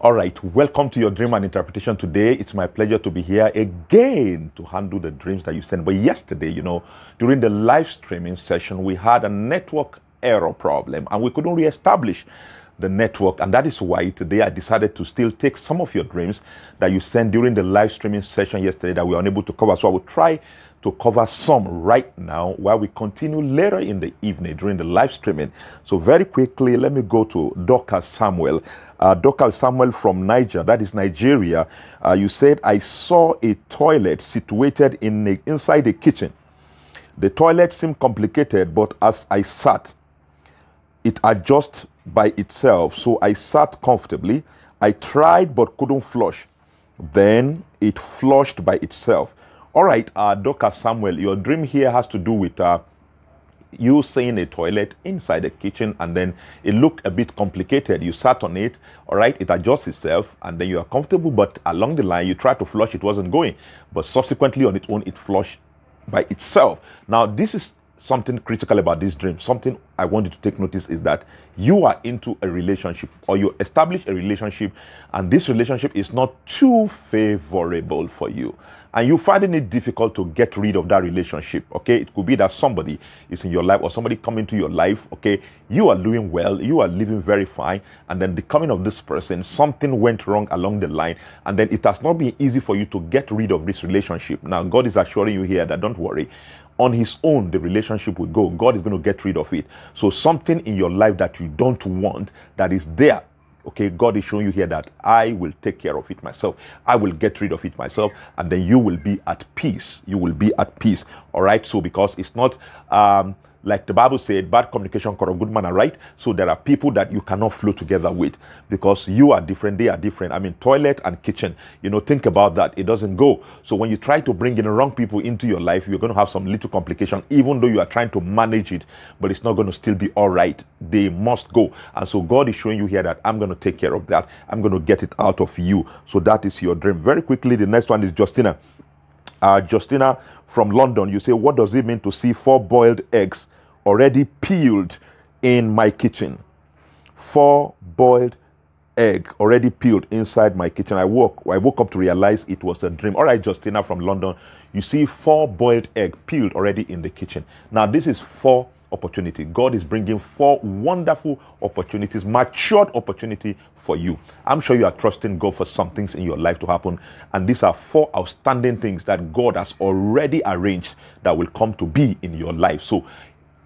All right, welcome to your dream and interpretation today. It's my pleasure to be here again to handle the dreams that you sent. But yesterday, during the live streaming session, we had a network error problem and we couldn't reestablish the network. And that is why today I decided to still take some of your dreams that you sent during the live streaming session yesterday that we were unable to cover. So I will try to cover some right now while we continue later in the evening during the live streaming. So very quickly, let me go to Dr. Samuel. Dr. Samuel from Niger, that is Nigeria. You said, I saw a toilet situated inside the kitchen. The toilet seemed complicated, but as I sat, it adjusts by itself. So I sat comfortably. I tried but couldn't flush. Then it flushed by itself. All right, Dr. Samuel, your dream here has to do with you seeing a toilet inside the kitchen, and then it looked a bit complicated. You sat on it, all right, it adjusts itself, and then you are comfortable, but along the line, you tried to flush, it wasn't going. But subsequently on its own, it flushed by itself. Now, this is something critical about this dream. Something I want you to take notice is that you are into a relationship, or you establish a relationship, and this relationship is not too favorable for you, and you're finding it difficult to get rid of that relationship. Okay, it could be that somebody is in your life, or somebody come into your life. Okay, you are doing well, you are living very fine, and then the coming of this person, something went wrong along the line, and then it has not been easy for you to get rid of this relationship. Now, God is assuring you here that don't worry. On his own, the relationship will go. God is going to get rid of it. So something in your life that you don't want, that is there, okay, God is showing you here that I will take care of it myself. I will get rid of it myself, and then you will be at peace. You will be at peace. All right. So because it's not like the Bible said, bad communication corrupt good manner, right? So there are people that you cannot flow together with because you are different, they are different. I mean, toilet and kitchen, think about that. It doesn't go. So when you try to bring in the wrong people into your life, you're going to have some little complication, even though you are trying to manage it, but it's not going to still be all right. They must go. And so God is showing you here that I'm going to take care of that. I'm going to get it out of you. So that is your dream. Very quickly, the next one is Justina. Justina from London, you say, what does it mean to see 4 boiled eggs already peeled in my kitchen? 4 boiled egg already peeled inside my kitchen. I woke up to realize it was a dream. All right, Justina from London, you see 4 boiled egg peeled already in the kitchen. Now, this is 4 opportunity. God is bringing 4 wonderful opportunities, matured opportunity for you. I'm sure you are trusting God for some things in your life to happen, and these are 4 outstanding things that God has already arranged that will come to be in your life. So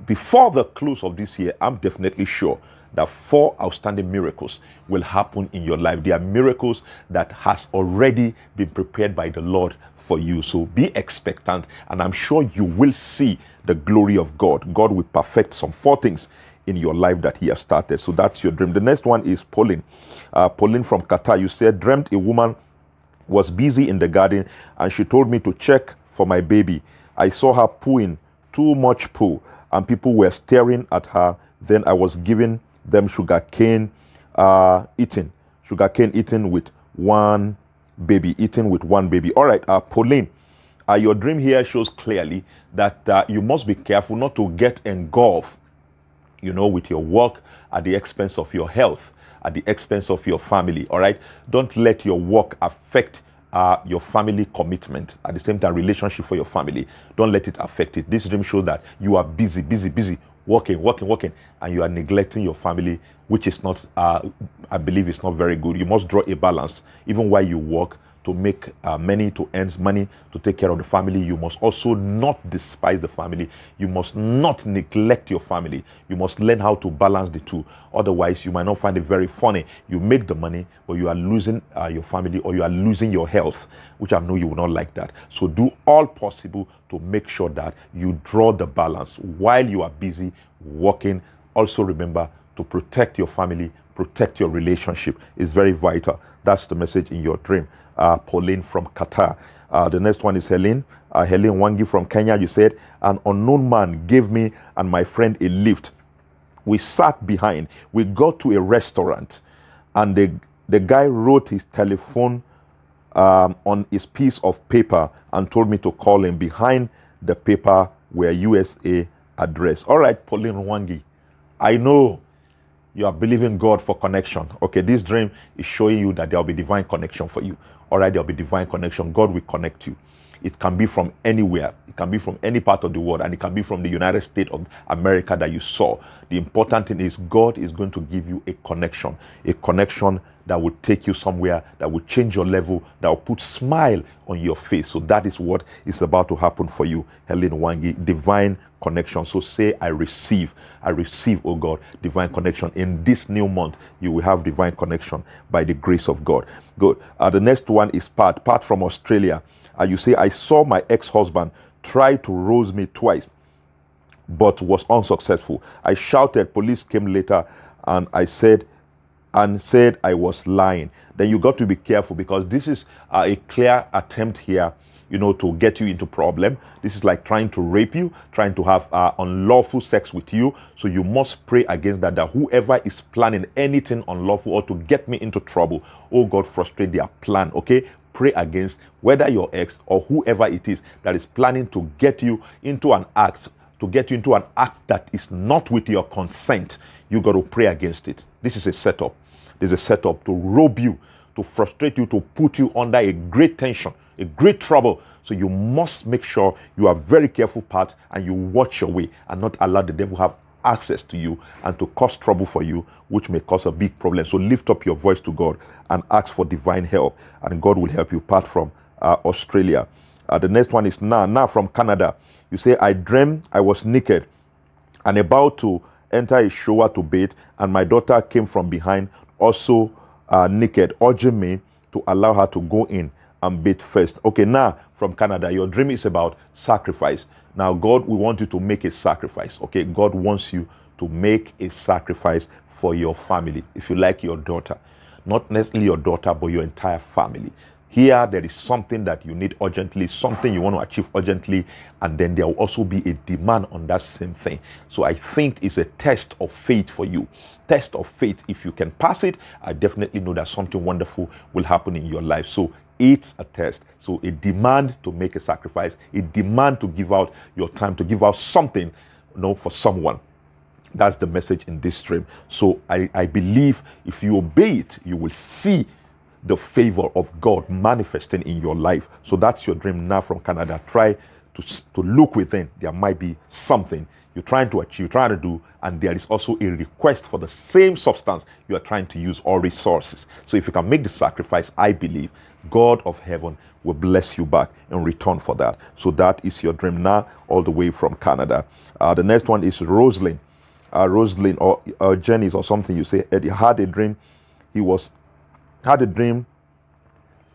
before the close of this year, I'm definitely sure that 4 outstanding miracles will happen in your life. They are miracles that has already been prepared by the Lord for you. So be expectant, and I'm sure you will see the glory of God. God will perfect some 4 things in your life that he has started. So that's your dream. The next one is Pauline. Pauline from Qatar, you said, dreamt a woman was busy in the garden and she told me to check for my baby. I saw her pooing, too much poo, and people were staring at her. Then I was giving them sugarcane eating with one baby. All right, Pauline, your dream here shows clearly that you must be careful not to get engulfed, with your work at the expense of your health, at the expense of your family. All right, don't let your work affect your family commitment, at the same time relationship for your family. Don't let it affect it. This dream shows that you are busy working, and you are neglecting your family, which is not, I believe, is not very good. You must draw a balance, even while you work, to make money, to earn money, to take care of the family. You must also not despise the family. You must not neglect your family. You must learn how to balance the two. Otherwise, you might not find it very funny. You make the money, but you are losing your family, or you are losing your health, which I know you will not like that. So do all possible to make sure that you draw the balance while you are busy working. Also remember to protect your family, protect your relationship. Is very vital. That's the message in your dream. Pauline from Qatar. The next one is Helen. Helen Wangi from Kenya. You said, an unknown man gave me and my friend a lift. We sat behind. We got to a restaurant, and the guy wrote his telephone on his piece of paper and told me to call him. Behind the paper were USA address. All right, Pauline Wangi, I know You are believing God for connection. Okay, this dream is showing you that there will be divine connection for you. All right, there will be divine connection. God will connect you. It can be from anywhere. It can be from any part of the world, and it can be from the United States of America that you saw. The important thing is God is going to give you a connection that will take you somewhere, that will change your level, that will put smile on your face. So that is what is about to happen for you, Helen Wangi, divine connection. So say, I receive, oh God, divine connection. In this new month, you will have divine connection by the grace of God. Good. The next one is Pat from Australia. You say, I saw my ex-husband try to roast me twice, but was unsuccessful. I shouted, police came later, and said I was lying. Then you got to be careful, because this is a clear attempt here, to get you into problem. This is like trying to rape you, trying to have unlawful sex with you. So you must pray against that whoever is planning anything unlawful or to get me into trouble, oh God, frustrate their plan. Okay, pray against whether your ex or whoever it is that is planning to get you into an act, that is not with your consent. You got to pray against it. This is a setup. There's a setup to rob you, to frustrate you, to put you under a great tension, a great trouble. So you must make sure you are very careful, Pat, and you watch your way and not allow the devil have access to you and to cause trouble for you, which may cause a big problem. So lift up your voice to God and ask for divine help, and God will help you. Pat from Australia. The next one is now from Canada. You say, I dreamed I was naked and about to enter a shower to bathe, and my daughter came from behind, also naked, urging me to allow her to go in and bathe first. Okay, now from Canada, your dream is about sacrifice. Now, God, we want you to make a sacrifice. Okay, God wants you to make a sacrifice for your family. If you like, your daughter, not necessarily your daughter, but your entire family. Here, there is something that you need urgently, something you want to achieve urgently, and then there will also be a demand on that same thing. So I think it's a test of faith for you. Test of faith. If you can pass it, I definitely know that something wonderful will happen in your life. So it's a test. So a demand to make a sacrifice, a demand to give out your time, to give out something, for someone. That's the message in this stream. So I believe if you obey it, you will see the favor of God manifesting in your life. So that's your dream now from Canada. Try to look within. There might be something you're trying to achieve, trying to do, and there is also a request for the same substance you are trying to use or resources. So if you can make the sacrifice, I believe God of heaven will bless you back in return for that. So that is your dream now, all the way from Canada. The next one is Rosalind. Rosalind or Janice or something. You say Eddie had a dream. He had a dream,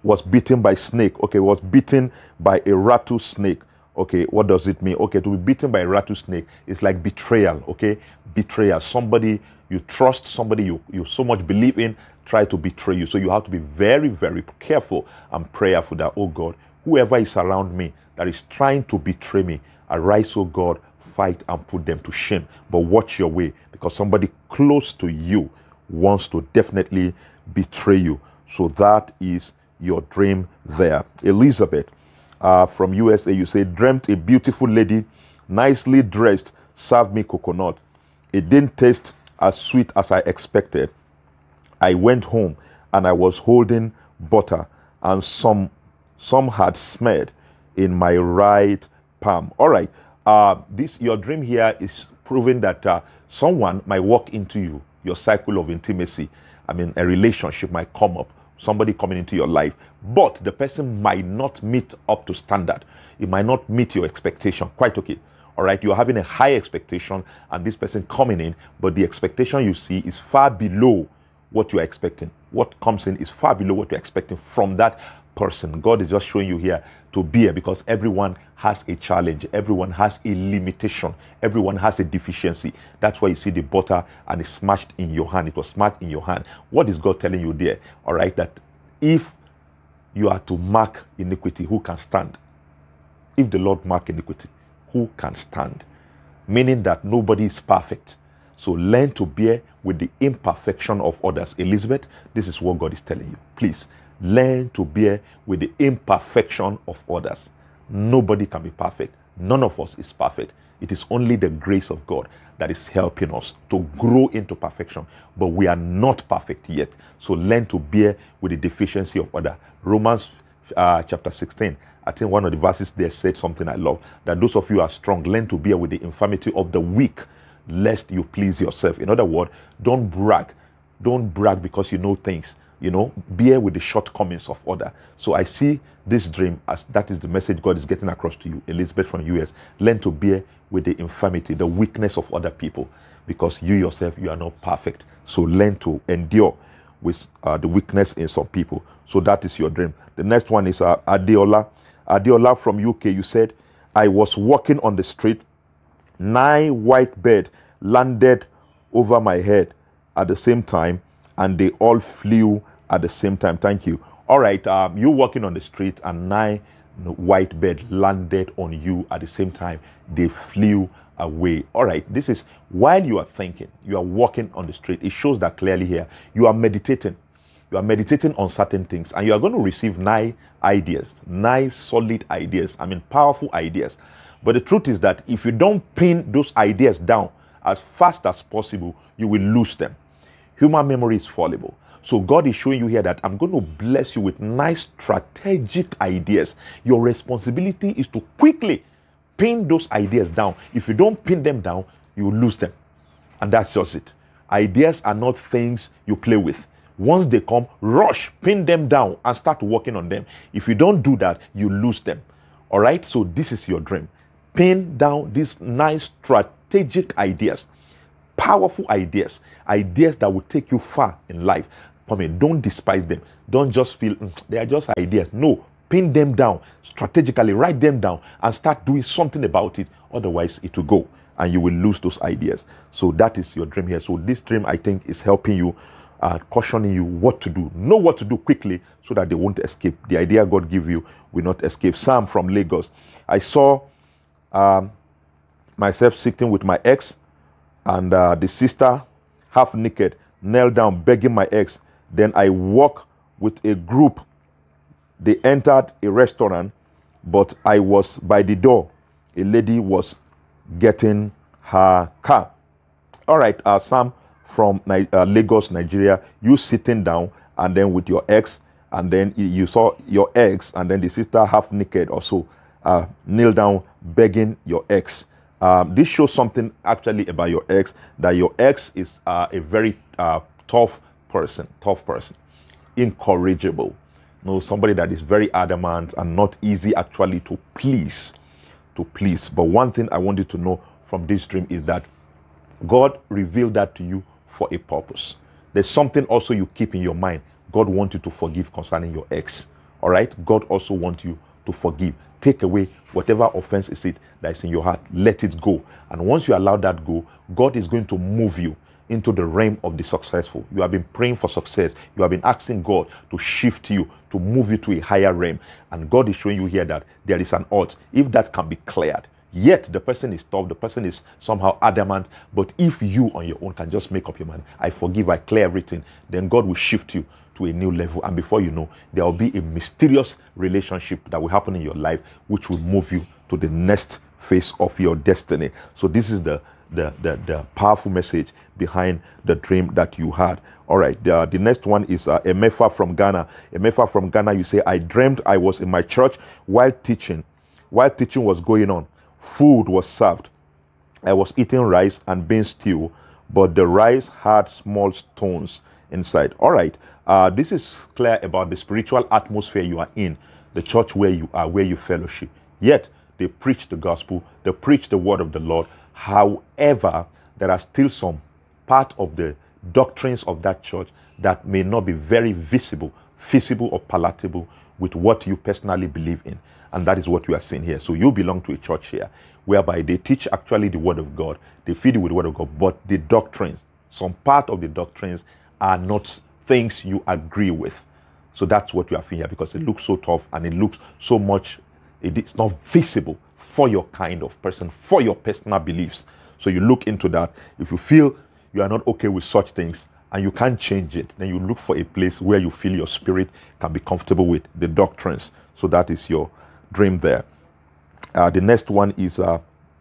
was bitten by snake. Okay, was bitten by a rattlesnake. Okay, what does it mean? Okay, to be bitten by a rattlesnake is like betrayal. Okay, betrayal. Somebody you trust, somebody you so much believe in, try to betray you. So you have to be very, very careful and prayerful that, oh God, whoever is around me that is trying to betray me, arise, oh God, fight and put them to shame. But watch your way, because somebody close to you wants to definitely betray you. So that is your dream there. Elizabeth from USA, you say, dreamt a beautiful lady, nicely dressed, served me coconut. It didn't taste as sweet as I expected. I went home and I was holding butter, and some had smeared in my right palm. All right, your dream here is proving that someone might walk into you, your cycle of intimacy. I mean, a relationship might come up, somebody coming into your life, but the person might not meet up to standard. It might not meet your expectation. Quite okay. All right, you're having a high expectation and this person coming in, but the expectation you see is far below what you're expecting. What comes in is far below what you're expecting from that person. God is just showing you here to bear, because everyone has a challenge, everyone has a limitation, everyone has a deficiency. That's why you see the butter and it's smashed in your hand. It was smashed in your hand. What is God telling you there? All right, that if you are to mark iniquity, who can stand? If the Lord mark iniquity, who can stand? Meaning that nobody is perfect. So learn to bear with the imperfection of others. Elizabeth, this is what God is telling you. Please learn to bear with the imperfection of others. Nobody can be perfect. None of us is perfect. It is only the grace of God that is helping us to grow into perfection. But we are not perfect yet. So learn to bear with the deficiency of others. Romans chapter 16. I think one of the verses there said something I love. That those of you who are strong, learn to bear with the infirmity of the weak, lest you please yourself. In other words, don't brag. Don't brag because you know things. Bear with the shortcomings of others. So I see this dream as that is the message God is getting across to you, Elizabeth from US. Learn to bear with the infirmity, the weakness of other people, because you yourself, you are not perfect. So learn to endure with the weakness in some people. So that is your dream. The next one is Adeola. Adeola from UK. You said, I was walking on the street. 9 white birds landed over my head at the same time, and they all flew at the same time. Thank you. All right, you walking on the street and 9 white birds landed on you at the same time. They flew away. All right, this is while you are thinking, you are walking on the street. It shows that clearly here. You are meditating. You are meditating on certain things, and you are going to receive 9 ideas, 9 solid ideas. Powerful ideas. But the truth is that if you don't pin those ideas down as fast as possible, you will lose them. Human memory is fallible. So God is showing you here that I'm going to bless you with nice strategic ideas. Your responsibility is to quickly pin those ideas down. If you don't pin them down, you will lose them. And that's just it. Ideas are not things you play with. Once they come, rush, pin them down and start working on them. If you don't do that, you lose them. All right? So this is your dream. Pin down these nice strategic ideas. Powerful ideas that will take you far in life. Don't despise them. Don't just feel they are just ideas. No, pin them down strategically, write them down and start doing something about it. Otherwise, it will go and you will lose those ideas. So that is your dream here. So this dream, I think, is helping you, cautioning you what to do. Know what to do quickly so that they won't escape. The idea God give you will not escape. Sam from Lagos. I saw myself sitting with my ex, and the sister, half naked, knelt down begging my ex. Then I walked with a group. They entered a restaurant, but I was by the door. A lady was getting her car. All right, Sam from Lagos, Nigeria, you sitting down and then with your ex, and then you saw your ex, and then the sister half naked also kneel down begging your ex. This shows something actually about your ex, that your ex is a very tough person, incorrigible. Somebody that is very adamant and not easy actually to please. But one thing I want you to know from this dream is that God revealed that to you for a purpose. There's something also you keep in your mind. God wants you to forgive concerning your ex. All right? God also wants you to forgive. Take away whatever offense is it that is in your heart. Let it go. And once you allow that go, God is going to move you into the realm of the successful. You have been praying for success. You have been asking God to shift you, to move you to a higher realm. And God is showing you here that there is an odds. If that can be cleared, yet the person is tough, the person is somehow adamant, but if you on your own can just make up your mind, I forgive, I clear everything, then God will shift you to a new level, and before you know, there will be a mysterious relationship that will happen in your life which will move you to the next phase of your destiny. So this is the powerful message behind the dream that you had. All right, the next one is Emefa from Ghana. Emefa from Ghana, you say, I dreamt I was in my church while teaching was going on. Food was served. I was eating rice and bean stew, but the rice had small stones inside. All right, this is clear about the spiritual atmosphere you are in, the church where you are, where you fellowship. Yet they preach the gospel, they preach the word of the Lord. However, there are still some part of the doctrines of that church that may not be very visible, feasible, or palatable with what you personally believe in. And that is what you are seeing here. So you belong to a church here whereby they teach actually the word of God, they feed you with the word of God, but the doctrines, some part of the doctrines are not things you agree with. So that's what you are feeling here, because it looks so tough and it looks so much, it's not visible for your kind of person, for your personal beliefs. So you look into that. If you feel you are not okay with such things and you can't change it, then you look for a place where you feel your spirit can be comfortable with the doctrines. So that is your dream there. The next one is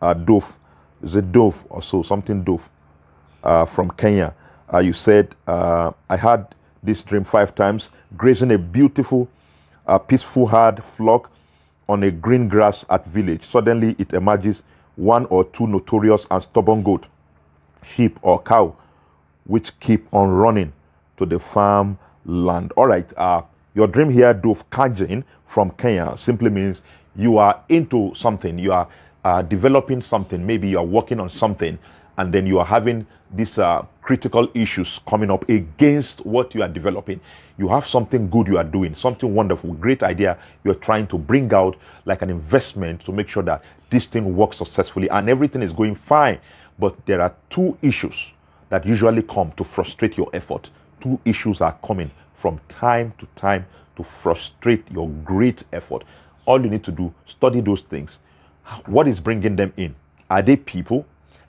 Dove. Is it Dove or so? Something Dove from Kenya. You said, I had this dream 5 times, grazing a beautiful, peaceful herd flock on a green grass at village. Suddenly it emerges 1 or 2 notorious and stubborn goat, sheep or cow, which keep on running to the farm land. All right, your dream here, Dove Kajin from Kenya, simply means you are into something, you are developing something, maybe you are working on something, and then you are having these critical issues coming up against what you are developing. You have something good you are doing, something wonderful, great idea you're trying to bring out, like an investment to make sure that this thing works successfully and everything is going fine. But there are 2 issues that usually come to frustrate your effort. 2 issues are coming from time to time to frustrate your great effort. All you need to do, study those things. What is bringing them in? Are they people?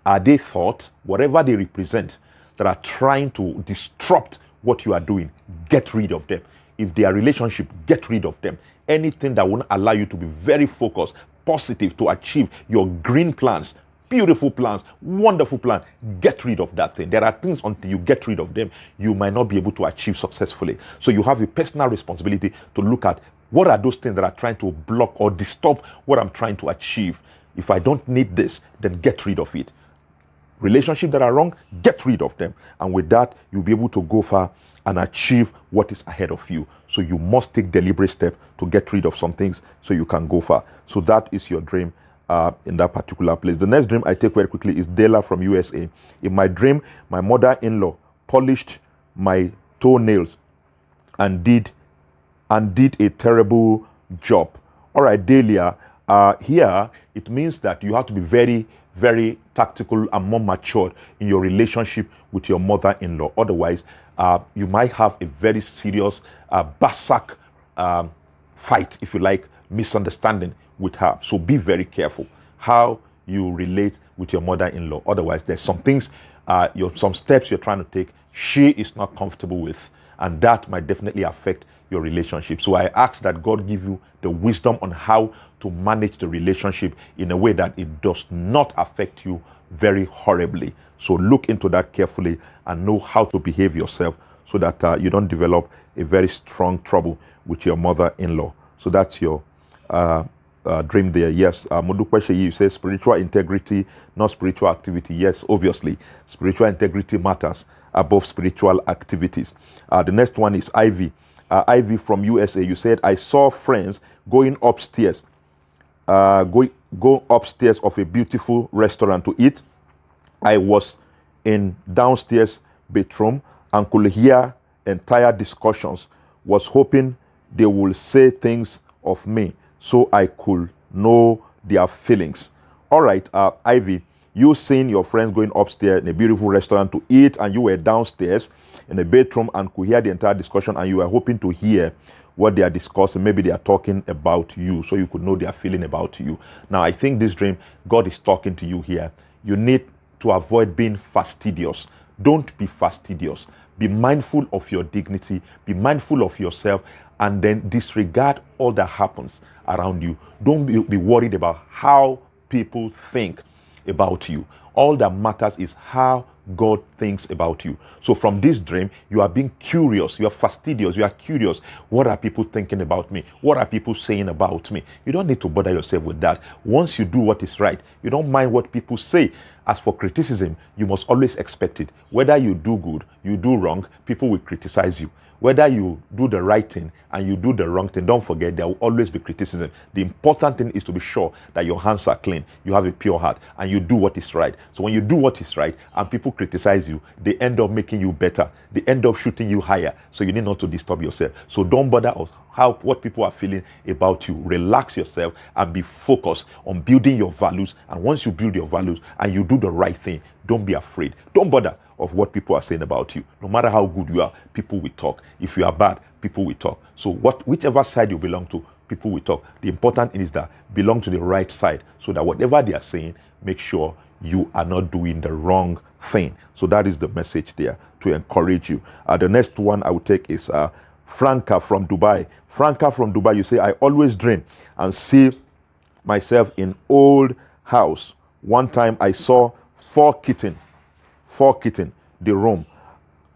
Are they thoughts? Whatever they represent that are trying to disrupt what you are doing, get rid of them. If they are relationship, get rid of them. Anything that won't allow you to be very focused, positive, to achieve your green plans, beautiful plans, wonderful plan, get rid of that thing. There are things, until you get rid of them, you might not be able to achieve successfully. So you have a personal responsibility to look at what are those things that are trying to block or disturb what I'm trying to achieve. If I don't need this, then get rid of it. Relationships that are wrong, get rid of them. And with that, you'll be able to go far and achieve what is ahead of you. So you must take deliberate steps to get rid of some things so you can go far. So that is your dream in that particular place. The next dream I take very quickly is Dela from USA. In my dream, my mother-in-law polished my toenails and did a terrible job. All right, Delia, here it means that you have to be very, very tactical and more matured in your relationship with your mother-in-law. Otherwise, you might have a very serious Basak fight, if you like, misunderstanding with her. So be very careful how you relate with your mother-in-law. Otherwise, there's some things, some steps you're trying to take, she is not comfortable with, and that might definitely affect your relationship. So I ask that God give you the wisdom on how to manage the relationship in a way that it does not affect you very horribly. So look into that carefully and know how to behave yourself so that you don't develop a very strong trouble with your mother-in-law. So that's your dream there. Yes, Modukwe, you say spiritual integrity, not spiritual activity. Yes, obviously, spiritual integrity matters above spiritual activities. The next one is Ivy. Ivy from USA, you said, I saw friends going upstairs, go upstairs of a beautiful restaurant to eat. I was in downstairs bedroom and could hear entire discussions. Was hoping they will say things of me so I could know their feelings. All right, Ivy, you seen your friends going upstairs in a beautiful restaurant to eat, and you were downstairs in the bedroom and could hear the entire discussion, and you were hoping to hear what they are discussing. Maybe they are talking about you, so you could know their feeling about you. Now, I think this dream, God is talking to you here. You need to avoid being fastidious. Don't be fastidious. Be mindful of your dignity. Be mindful of yourself, and then disregard all that happens around you. Don't be worried about how people think about you. All that matters is how God thinks about you. So from this dream, you are being curious, you are fastidious, you are curious. What are people thinking about me? What are people saying about me? You don't need to bother yourself with that. Once you do what is right, you don't mind what people say. As for criticism, you must always expect it. Whether you do good, you do wrong, people will criticize you. Whether you do the right thing and you do the wrong thing, don't forget there will always be criticism. The important thing is to be sure that your hands are clean, you have a pure heart, and you do what is right. So when you do what is right and people criticize you, they end up making you better. They end up shooting you higher. So you need not to disturb yourself. So don't bother us what people are feeling about you. Relax yourself and be focused on building your values. And once you build your values and you do the right thing, don't be afraid. Don't bother of what people are saying about you. No matter how good you are, people will talk. If you are bad, people will talk. So whichever side you belong to, people will talk. The important thing is that belong to the right side, so that whatever they are saying, make sure you are not doing the wrong thing. So that is the message there to encourage you. The next one I will take is Franca from Dubai. Franca from Dubai, you say, I always dream and see myself in old house. One time I saw four kitten, the room.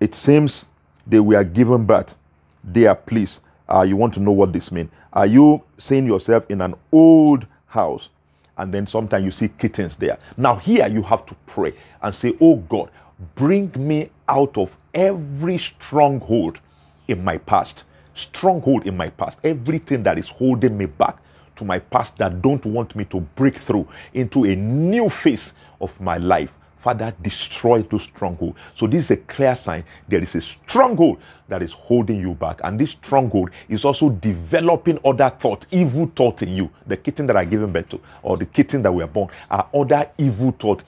It seems they were given birth. They are pleased. You want to know what this means? Are you seeing yourself in an old house? And then sometimes you see kittens there. Now here you have to pray and say, oh God, bring me out of every stronghold in my past. Stronghold in my past. Everything that is holding me back to my past that don't want me to break through into a new phase of my life. Father, destroy those strongholds. So this is a clear sign there is a stronghold that is holding you back. And this stronghold is also developing other thoughts, evil thoughts in you. The kitten that are given birth to, or the kitten that we are born, are other evil thoughts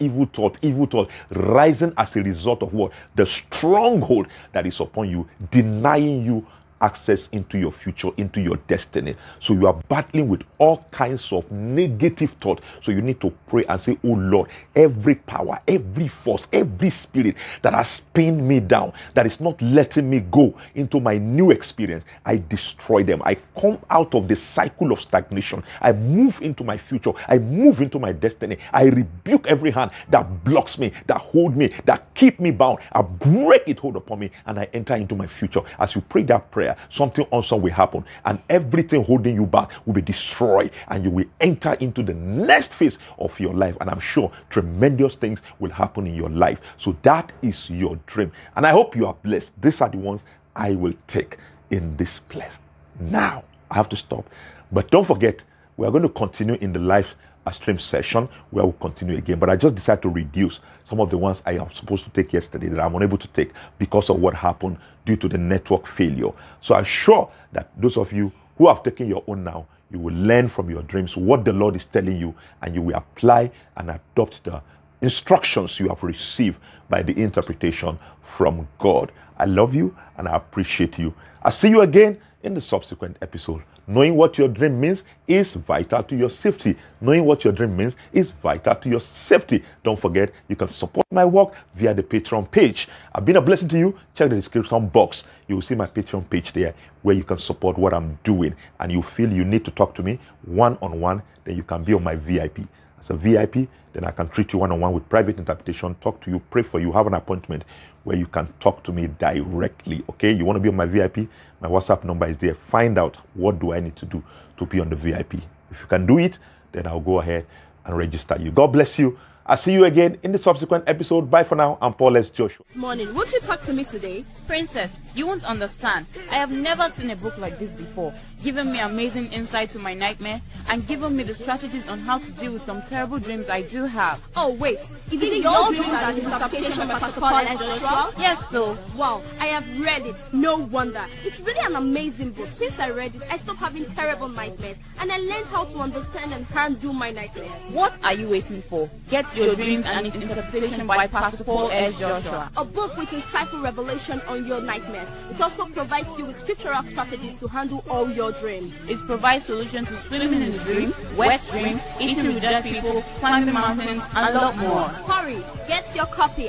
rising as a result of what? The stronghold that is upon you, denying you access into your future, into your destiny. So you are battling with all kinds of negative thought. So you need to pray and say, oh Lord, every power, every force, every spirit that has pinned me down, that is not letting me go into my new experience, I destroy them. I come out of the cycle of stagnation. I move into my future. I move into my destiny. I rebuke every hand that blocks me, that hold me, that keep me bound. I break it hold upon me and I enter into my future. As you pray that prayer, something awesome will happen and everything holding you back will be destroyed and you will enter into the next phase of your life, and I'm sure tremendous things will happen in your life. So that is your dream, and I hope you are blessed. These are the ones I will take in this place. Now I have to stop, but don't forget, we are going to continue in the live stream session where we'll continue again, but I just decided to reduce some of the ones I am supposed to take yesterday that I'm unable to take because of what happened due to the network failure. So I'm sure that those of you who have taken your own now, you will learn from your dreams what the Lord is telling you, and you will apply and adopt the instructions you have received by the interpretation from God. I love you and I appreciate you. I'll see you again in the subsequent episode. Knowing what your dream means is vital to your safety. Knowing what your dream means is vital to your safety. Don't forget, you can support my work via the Patreon page. I've been a blessing to you. Check the description box. You will see my Patreon page there where you can support what I'm doing. And you feel you need to talk to me one-on-one, then you can be on my VIP. As a VIP, then I can treat you one-on-one with private interpretation, talk to you, pray for you, have an appointment where you can talk to me directly. Okay, you want to be on my VIP? My WhatsApp number is there. Find out what do I need to do to be on the VIP. If you can do it, then I'll go ahead and register you. God bless you. I'll see you again in the subsequent episode. Bye for now. I'm Paul S. Joshua. Morning. Won't you talk to me today? Princess, you won't understand. I have never seen a book like this before, giving me amazing insight to my nightmare and giving me the strategies on how to deal with some terrible dreams I do have. Oh wait, is it your dreams and interpretation by Pastor Paul S. Joshua? Yes, so. Wow, I have read it. No wonder. It's really an amazing book. Since I read it, I stopped having terrible nightmares and I learned how to understand and handle my nightmares. What are you waiting for? Get your dreams and interpretation by Pastor Paul S. Joshua. A book with insightful revelation on your nightmares. It also provides you with scriptural strategies to handle all your dreams. It provides solutions to swimming in the dream, wet dreams, eating with dead people, climbing mountains, and a lot more. Hurry, get your copy.